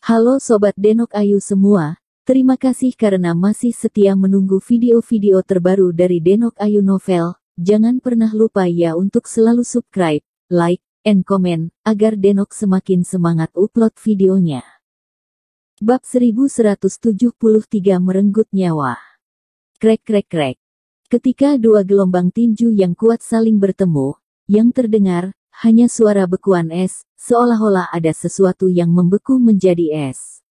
Halo Sobat Denok Ayu semua, terima kasih karena masih setia menunggu video-video terbaru dari Denok Ayu Novel. Jangan pernah lupa ya untuk selalu subscribe, like, and comment, agar Denok semakin semangat upload videonya. Bab 1173 Merenggut Nyawa. Krek krek krek. Ketika dua gelombang tinju yang kuat saling bertemu, yang terdengar hanya suara bekuan es, seolah-olah ada sesuatu yang membeku menjadi es.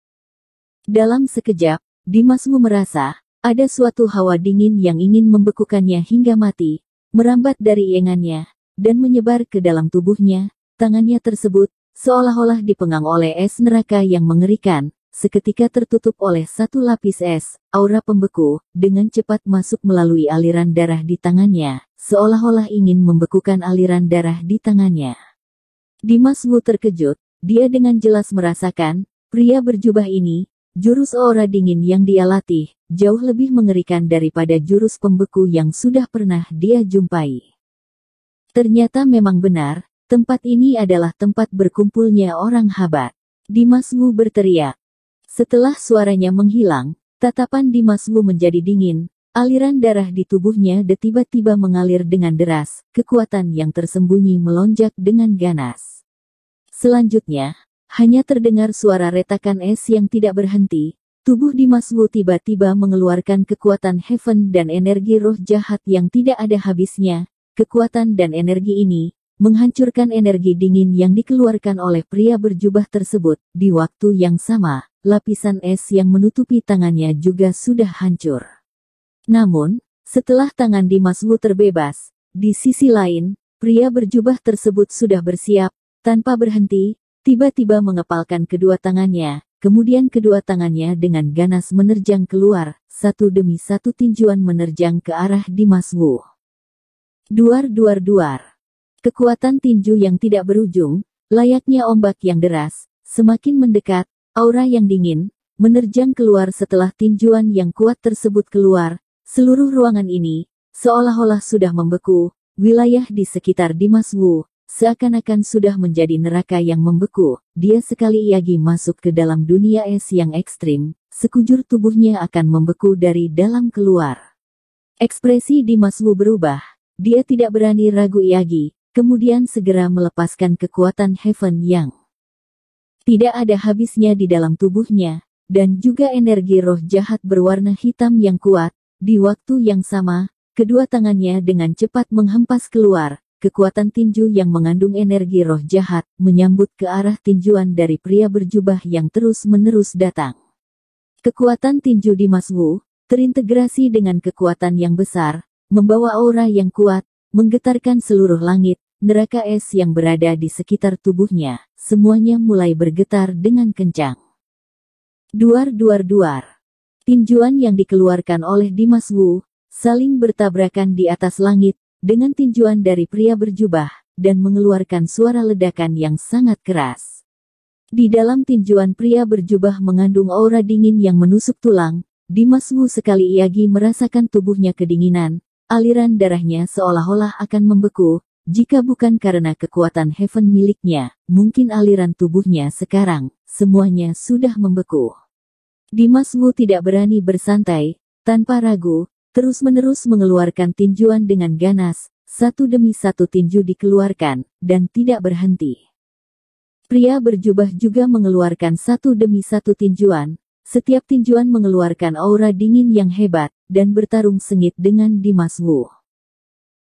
Dalam sekejap, Dimas Wu merasa, ada suatu hawa dingin yang ingin membekukannya hingga mati, merambat dari lengannya, dan menyebar ke dalam tubuhnya. Tangannya tersebut, seolah-olah dipengang oleh es neraka yang mengerikan, seketika tertutup oleh satu lapis es, aura pembeku, dengan cepat masuk melalui aliran darah di tangannya, seolah-olah ingin membekukan aliran darah di tangannya. Dimas Wu terkejut, dia dengan jelas merasakan, pria berjubah ini, jurus aura dingin yang dia latih, jauh lebih mengerikan daripada jurus pembeku yang sudah pernah dia jumpai. Ternyata memang benar, tempat ini adalah tempat berkumpulnya orang hebat. Dimas Wu berteriak. Setelah suaranya menghilang, tatapan Dimas Wu menjadi dingin, aliran darah di tubuhnya tiba-tiba mengalir dengan deras, kekuatan yang tersembunyi melonjak dengan ganas. Selanjutnya, hanya terdengar suara retakan es yang tidak berhenti, tubuh Dimas Wu tiba-tiba mengeluarkan kekuatan heaven dan energi roh jahat yang tidak ada habisnya. Kekuatan dan energi ini menghancurkan energi dingin yang dikeluarkan oleh pria berjubah tersebut. Di waktu yang sama, lapisan es yang menutupi tangannya juga sudah hancur. Namun, setelah tangan Dimas Wu terbebas, di sisi lain, pria berjubah tersebut sudah bersiap, tanpa berhenti, tiba-tiba mengepalkan kedua tangannya, kemudian kedua tangannya dengan ganas menerjang keluar, satu demi satu tinjuan menerjang ke arah Dimas Wu. Duar duar duar. Kekuatan tinju yang tidak berujung, layaknya ombak yang deras, semakin mendekat, aura yang dingin, menerjang keluar setelah tinjuan yang kuat tersebut keluar, seluruh ruangan ini, seolah-olah sudah membeku, wilayah di sekitar Dimas Wu, seakan-akan sudah menjadi neraka yang membeku, dia sekali lagi masuk ke dalam dunia es yang ekstrim, sekujur tubuhnya akan membeku dari dalam keluar. Ekspresi Dimas Wu berubah, dia tidak berani ragu lagi. Kemudian segera melepaskan kekuatan heaven yang tidak ada habisnya di dalam tubuhnya, dan juga energi roh jahat berwarna hitam yang kuat. Di waktu yang sama, kedua tangannya dengan cepat menghempas keluar, kekuatan tinju yang mengandung energi roh jahat, menyambut ke arah tinjuan dari pria berjubah yang terus-menerus datang. Kekuatan tinju Dimas Wu, terintegrasi dengan kekuatan yang besar, membawa aura yang kuat, menggetarkan seluruh langit. Neraka es yang berada di sekitar tubuhnya, semuanya mulai bergetar dengan kencang. Duar duar duar. Tinjuan yang dikeluarkan oleh Dimas Wu, saling bertabrakan di atas langit, dengan tinjuan dari pria berjubah, dan mengeluarkan suara ledakan yang sangat keras. Di dalam tinjuan pria berjubah mengandung aura dingin yang menusuk tulang, Dimas Wu sekali lagi merasakan tubuhnya kedinginan, aliran darahnya seolah-olah akan membeku. Jika bukan karena kekuatan heaven miliknya, mungkin aliran tubuhnya sekarang, semuanya sudah membeku. Dimas Wu tidak berani bersantai, tanpa ragu, terus-menerus mengeluarkan tinjuan dengan ganas, satu demi satu tinju dikeluarkan, dan tidak berhenti. Pria berjubah juga mengeluarkan satu demi satu tinjuan, setiap tinjuan mengeluarkan aura dingin yang hebat, dan bertarung sengit dengan Dimas Wu.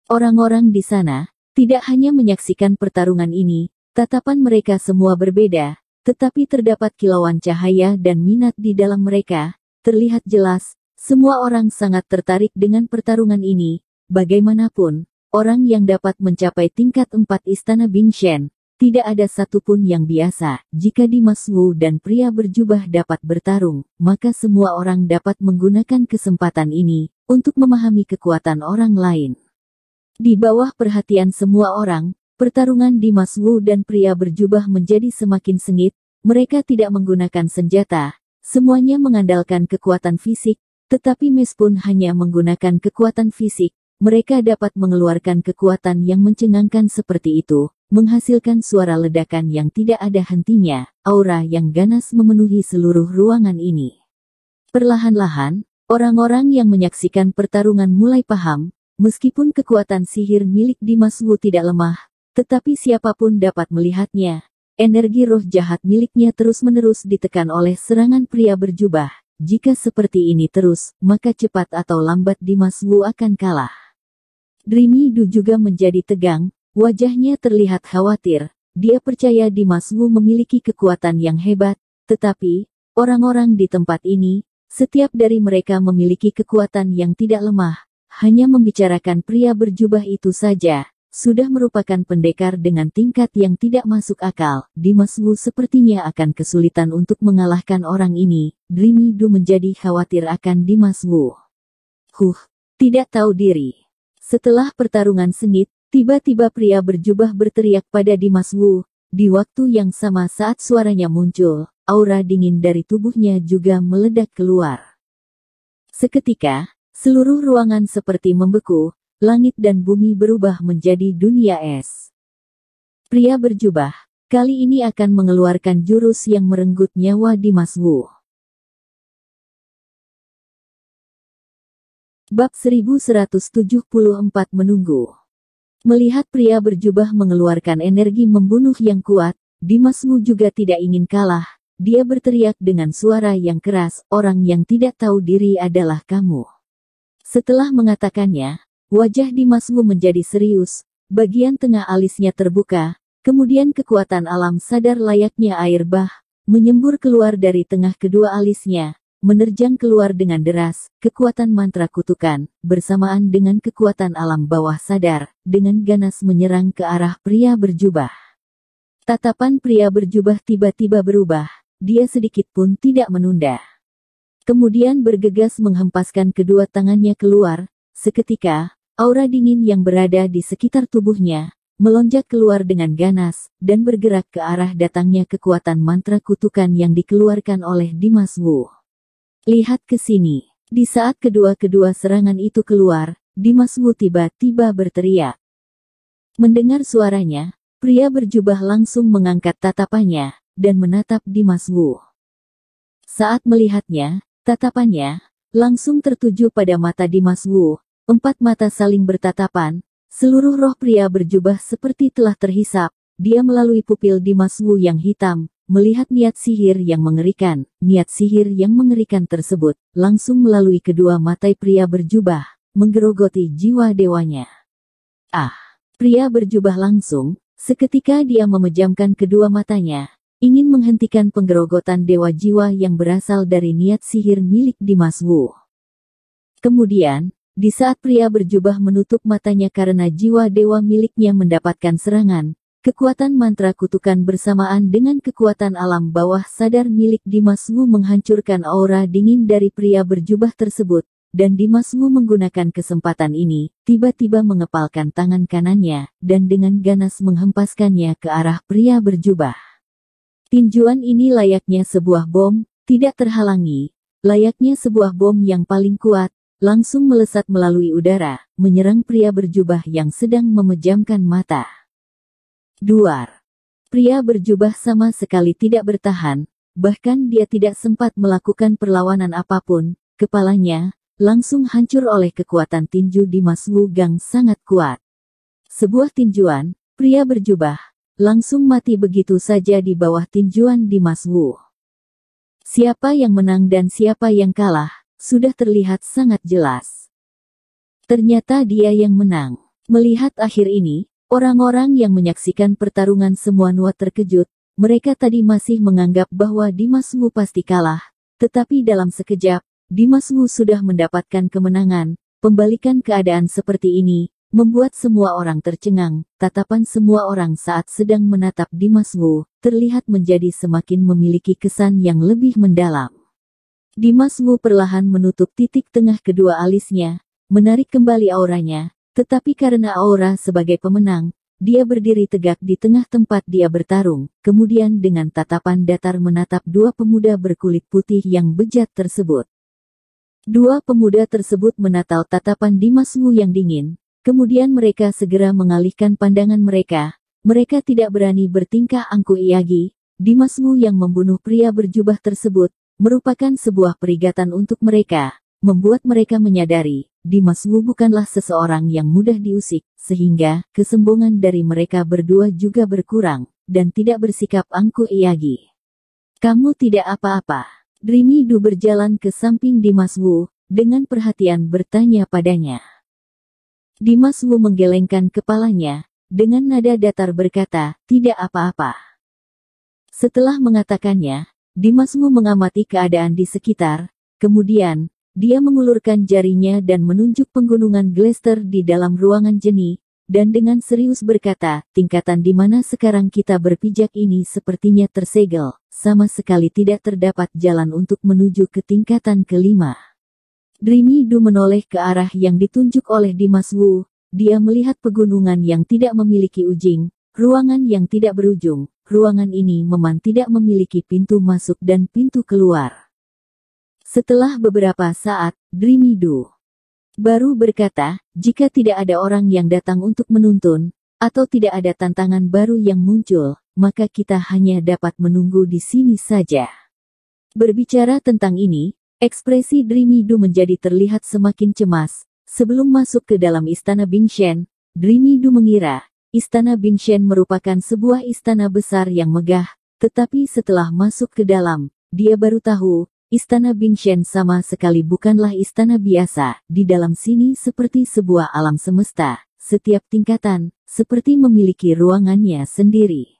Orang-orang di sana tidak hanya menyaksikan pertarungan ini, tatapan mereka semua berbeda, tetapi terdapat kilauan cahaya dan minat di dalam mereka, terlihat jelas, semua orang sangat tertarik dengan pertarungan ini, bagaimanapun, orang yang dapat mencapai tingkat 4 istana Bingshen, tidak ada satupun yang biasa, jika Dimas Wu dan pria berjubah dapat bertarung, maka semua orang dapat menggunakan kesempatan ini, untuk memahami kekuatan orang lain. Di bawah perhatian semua orang, pertarungan Dimas Wu dan pria berjubah menjadi semakin sengit, mereka tidak menggunakan senjata, semuanya mengandalkan kekuatan fisik, tetapi meskipun hanya menggunakan kekuatan fisik, mereka dapat mengeluarkan kekuatan yang mencengangkan seperti itu, menghasilkan suara ledakan yang tidak ada hentinya. Aura yang ganas memenuhi seluruh ruangan ini. Perlahan-lahan, orang-orang yang menyaksikan pertarungan mulai paham, meskipun kekuatan sihir milik Dimas Wu tidak lemah, tetapi siapapun dapat melihatnya. Energi roh jahat miliknya terus-menerus ditekan oleh serangan pria berjubah. Jika seperti ini terus, maka cepat atau lambat Dimas Wu akan kalah. Dreamy Du juga menjadi tegang, wajahnya terlihat khawatir. Dia percaya Dimas Wu memiliki kekuatan yang hebat, tetapi, orang-orang di tempat ini, setiap dari mereka memiliki kekuatan yang tidak lemah. Hanya membicarakan pria berjubah itu saja, sudah merupakan pendekar dengan tingkat yang tidak masuk akal. Dimas Wu sepertinya akan kesulitan untuk mengalahkan orang ini. Dreamy Du menjadi khawatir akan Dimas Wu. Tidak tahu diri. Setelah pertarungan sengit, tiba-tiba pria berjubah berteriak pada Dimas Wu. Di waktu yang sama saat suaranya muncul, aura dingin dari tubuhnya juga meledak keluar. Seketika, seluruh ruangan seperti membeku. Langit dan bumi berubah menjadi dunia es. Pria berjubah, kali ini akan mengeluarkan jurus yang merenggut nyawa Dimas Wu. Bab 1174 menunggu. Melihat pria berjubah mengeluarkan energi membunuh yang kuat, Dimas Wu juga tidak ingin kalah. Dia berteriak dengan suara yang keras, "Orang yang tidak tahu diri adalah kamu." Setelah mengatakannya, wajah Dimas Wu menjadi serius, bagian tengah alisnya terbuka, kemudian kekuatan alam sadar layaknya air bah, menyembur keluar dari tengah kedua alisnya, menerjang keluar dengan deras, kekuatan mantra kutukan, bersamaan dengan kekuatan alam bawah sadar, dengan ganas menyerang ke arah pria berjubah. Tatapan pria berjubah tiba-tiba berubah, dia sedikit pun tidak menunda. Kemudian bergegas menghempaskan kedua tangannya keluar, seketika, aura dingin yang berada di sekitar tubuhnya, melonjak keluar dengan ganas, dan bergerak ke arah datangnya kekuatan mantra kutukan yang dikeluarkan oleh Dimas Wu. Lihat ke sini. Di saat kedua-kedua serangan itu keluar, Dimas Wu tiba-tiba berteriak. Mendengar suaranya, pria berjubah langsung mengangkat tatapannya, dan menatap Dimas Wu. Saat melihatnya, tatapannya langsung tertuju pada mata Dimas Wu. 4 mata saling bertatapan, seluruh roh pria berjubah seperti telah terhisap, dia melalui pupil Dimas Wu yang hitam, melihat niat sihir yang mengerikan. Niat sihir yang mengerikan tersebut, langsung melalui kedua mata pria berjubah, menggerogoti jiwa dewanya. Pria berjubah langsung, seketika dia memejamkan kedua matanya, ingin menghentikan penggerogotan dewa jiwa yang berasal dari niat sihir milik Dimas Wu. Kemudian, di saat pria berjubah menutup matanya karena jiwa dewa miliknya mendapatkan serangan, kekuatan mantra kutukan bersamaan dengan kekuatan alam bawah sadar milik Dimas Wu menghancurkan aura dingin dari pria berjubah tersebut, dan Dimas Wu menggunakan kesempatan ini, tiba-tiba mengepalkan tangan kanannya, dan dengan ganas menghempaskannya ke arah pria berjubah. Tinjuan ini layaknya sebuah bom, tidak terhalangi, layaknya sebuah bom yang paling kuat, langsung melesat melalui udara, menyerang pria berjubah yang sedang memejamkan mata. Duar. Pria berjubah sama sekali tidak bertahan, bahkan dia tidak sempat melakukan perlawanan apapun, kepalanya langsung hancur oleh kekuatan tinju Dimas Wu yang sangat kuat. Sebuah tinjuan, pria berjubah langsung mati begitu saja di bawah tinjuan Dimas Wu. Siapa yang menang dan siapa yang kalah sudah terlihat sangat jelas. Ternyata dia yang menang. Melihat akhir ini, orang-orang yang menyaksikan pertarungan semua terkejut. Mereka tadi masih menganggap bahwa Dimas Wu pasti kalah, tetapi dalam sekejap, Dimas Wu sudah mendapatkan kemenangan. Pembalikan keadaan seperti ini membuat semua orang tercengang. Tatapan semua orang saat sedang menatap Dimas Wu terlihat menjadi semakin memiliki kesan yang lebih mendalam. Dimas Wu perlahan menutup titik tengah kedua alisnya, menarik kembali auranya, tetapi karena aura sebagai pemenang, dia berdiri tegak di tengah tempat dia bertarung, kemudian dengan tatapan datar menatap dua pemuda berkulit putih yang bejat tersebut. Dua pemuda tersebut menatap tatapan Dimas Wu yang dingin, kemudian mereka segera mengalihkan pandangan mereka, mereka tidak berani bertingkah angkuh Iyagi. Dimas Wu yang membunuh pria berjubah tersebut, merupakan sebuah peringatan untuk mereka, membuat mereka menyadari, Dimas Wu bukanlah seseorang yang mudah diusik, sehingga, kesombongan dari mereka berdua juga berkurang, dan tidak bersikap angkuh Iyagi. Kamu tidak apa-apa. Dreamy Du berjalan ke samping Dimas Wu, dengan perhatian bertanya padanya. Dimas Wu menggelengkan kepalanya, dengan nada datar berkata, tidak apa-apa. Setelah mengatakannya, Dimas Wu mengamati keadaan di sekitar, kemudian, dia mengulurkan jarinya dan menunjuk penggunungan Gleister di dalam ruangan jeni, dan dengan serius berkata, tingkatan di mana sekarang kita berpijak ini sepertinya tersegel, sama sekali tidak terdapat jalan untuk menuju ke tingkatan kelima. Dreamy Du menoleh ke arah yang ditunjuk oleh Dimas Wu, dia melihat pegunungan yang tidak memiliki ujung, ruangan yang tidak berujung, ruangan ini memang tidak memiliki pintu masuk dan pintu keluar. Setelah beberapa saat, Dreamy Du baru berkata, jika tidak ada orang yang datang untuk menuntun, atau tidak ada tantangan baru yang muncul, maka kita hanya dapat menunggu di sini saja. Berbicara tentang ini, ekspresi Dreamy Du menjadi terlihat semakin cemas. Sebelum masuk ke dalam istana Bingshen, Dreamy Du mengira, istana Bingshen merupakan sebuah istana besar yang megah, tetapi setelah masuk ke dalam, dia baru tahu, Istana Bingshen sama sekali bukanlah istana biasa, di dalam sini seperti sebuah alam semesta, setiap tingkatan, seperti memiliki ruangannya sendiri.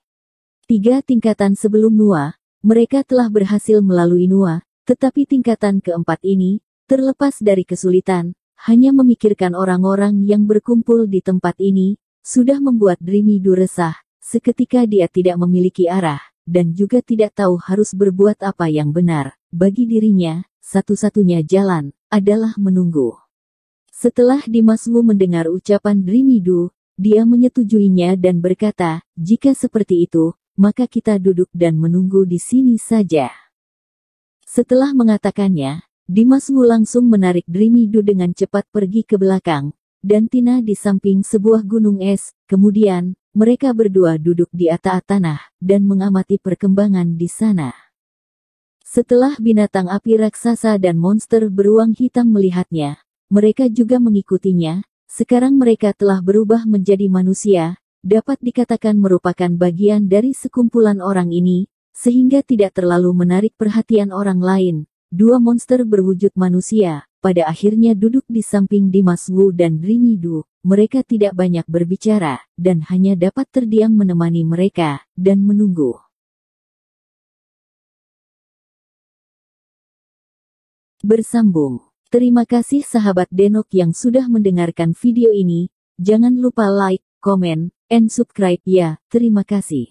3 tingkatan sebelum Nua, mereka telah berhasil melalui Nua, tetapi tingkatan keempat ini, terlepas dari kesulitan, hanya memikirkan orang-orang yang berkumpul di tempat ini, sudah membuat Dreamy Du resah, seketika dia tidak memiliki arah, dan juga tidak tahu harus berbuat apa yang benar. Bagi dirinya, satu-satunya jalan adalah menunggu. Setelah Dimas Wu mendengar ucapan Dreamy Du, dia menyetujuinya dan berkata, jika seperti itu, maka kita duduk dan menunggu di sini saja. Setelah mengatakannya, Dimas Wu langsung menarik Dreamy Du dengan cepat pergi ke belakang, dan Tina di samping sebuah gunung es, kemudian, mereka berdua duduk di atas tanah, dan mengamati perkembangan di sana. Setelah binatang api raksasa dan monster beruang hitam melihatnya, mereka juga mengikutinya. Sekarang mereka telah berubah menjadi manusia, dapat dikatakan merupakan bagian dari sekumpulan orang ini, sehingga tidak terlalu menarik perhatian orang lain. 2 monster berwujud manusia, pada akhirnya duduk di samping Dimas Wu dan Dreamy Du. Mereka tidak banyak berbicara, dan hanya dapat terdiam menemani mereka, dan menunggu. Bersambung. Terima kasih sahabat Denok yang sudah mendengarkan video ini. Jangan lupa like, comment, and subscribe ya. Terima kasih.